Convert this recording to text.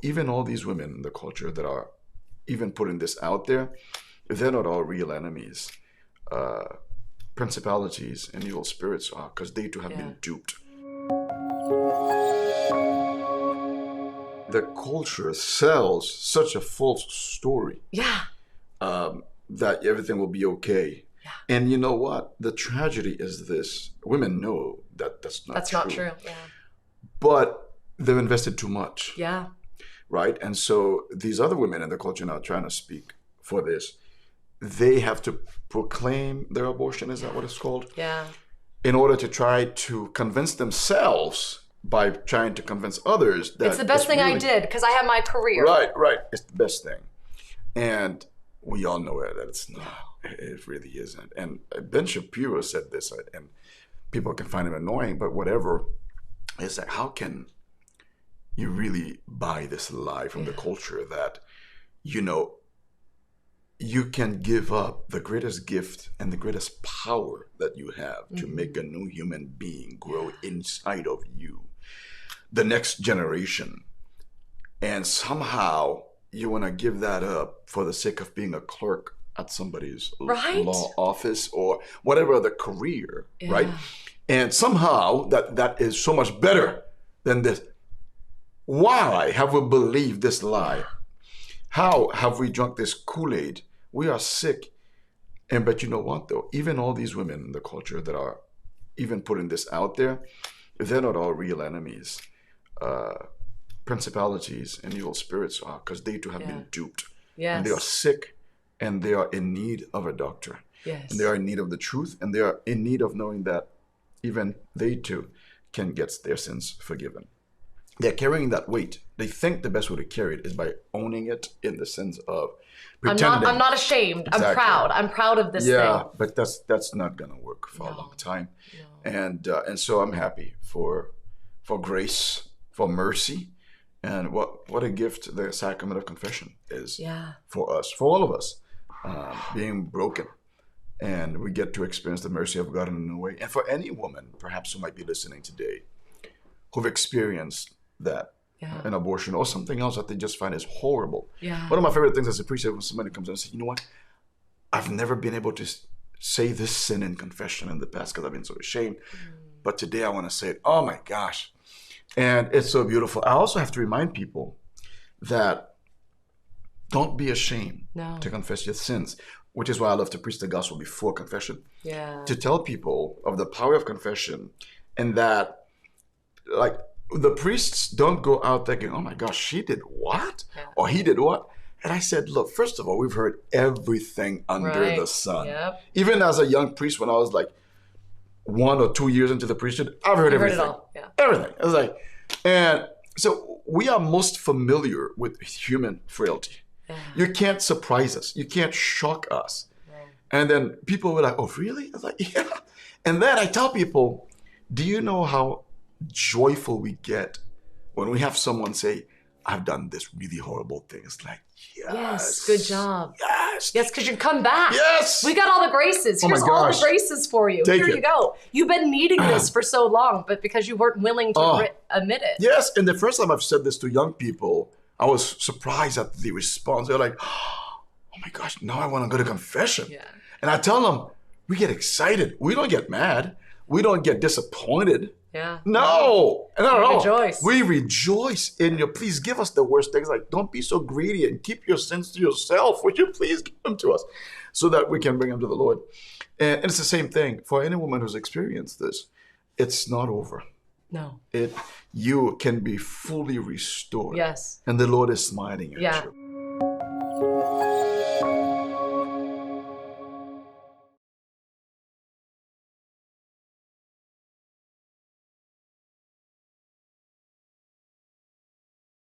Even all these women in the culture that are even putting this out there, they're not all real enemies. Principalities and evil spirits are, because they too have been duped. The culture sells such a false story. Yeah. That everything will be okay. Yeah. And you know what? The tragedy is this. Women know that that's not true. Not true. Yeah. But they've invested too much. Yeah. Right? And so these other women in the culture now trying to speak for this, they have to proclaim their abortion, is that what it's called? Yeah. In order to try to convince themselves by trying to convince others that it's the best thing really, I did because I have my career. Right. It's the best thing. And we all know that it's not. It really isn't. And Ben Shapiro said this, and people can find him annoying, but whatever. It's like, how can you really buy this lie from the culture that, you can give up the greatest gift and the greatest power that you have to make a new human being grow inside of you, the next generation. And somehow you want to give that up for the sake of being a clerk at somebody's law office or whatever other career, right? And somehow that is so much better than this. Why have we believed this lie? How have we drunk this Kool-Aid? We are sick. But you know what, though? Even all these women in the culture that are even putting this out there, they're not all real enemies. Principalities and evil spirits are, because they too have been duped. Yes. And they are sick, and they are in need of a doctor. Yes. And they are in need of the truth, and they are in need of knowing that even they too can get their sins forgiven. They're carrying that weight. They think the best way to carry it is by owning it in the sense of pretending. I'm not ashamed. Exactly. I'm proud. I'm proud of this thing. Yeah, but that's not gonna work for a long time. No. And so I'm happy for grace, for mercy, and what a gift the sacrament of confession is for us, for all of us, being broken. And we get to experience the mercy of God in a new way. And for any woman, perhaps who might be listening today, who've experienced that, an abortion or something else that they just find is horrible. Yeah. One of my favorite things as a priest is when somebody comes in and says, you know what? I've never been able to say this sin in confession in the past because I've been so ashamed. But today I want to say it. Oh my gosh. And it's so beautiful. I also have to remind people that don't be ashamed to confess your sins, which is why I love to preach the gospel before confession. Yeah. To tell people of the power of confession, and that, like, the priests don't go out thinking, oh my gosh, she did what? Or he did what? And I said, look, first of all, we've heard everything under the sun. Yep. Even as a young priest, when I was like 1 or 2 years into the priesthood, I've heard everything. Heard it all. Yeah. Everything. I was like, and so we are most familiar with human frailty. Yeah. You can't surprise us. You can't shock us. Right. And then people were like, oh, really? I was like, yeah. And then I tell people, do you know how joyful we get when we have someone say, I've done this really horrible thing? It's like, yes. Good job. Yes. Yes, because you come back. Yes. We got all the graces. Here's all the graces for you. Here you go. You've been needing this for so long, but because you weren't willing to admit it. Yes. And the first time I've said this to young people, I was surprised at the response. They're like, oh my gosh, now I want to go to confession. Yeah. And I tell them, we get excited. We don't get mad. We don't get disappointed. Yeah. No. Rejoice. We rejoice in your, please give us the worst things. Like, don't be so greedy and keep your sins to yourself. Would you please give them to us so that we can bring them to the Lord? And it's the same thing for any woman who's experienced this. It's not over. No. You can be fully restored. Yes. And the Lord is smiling at you.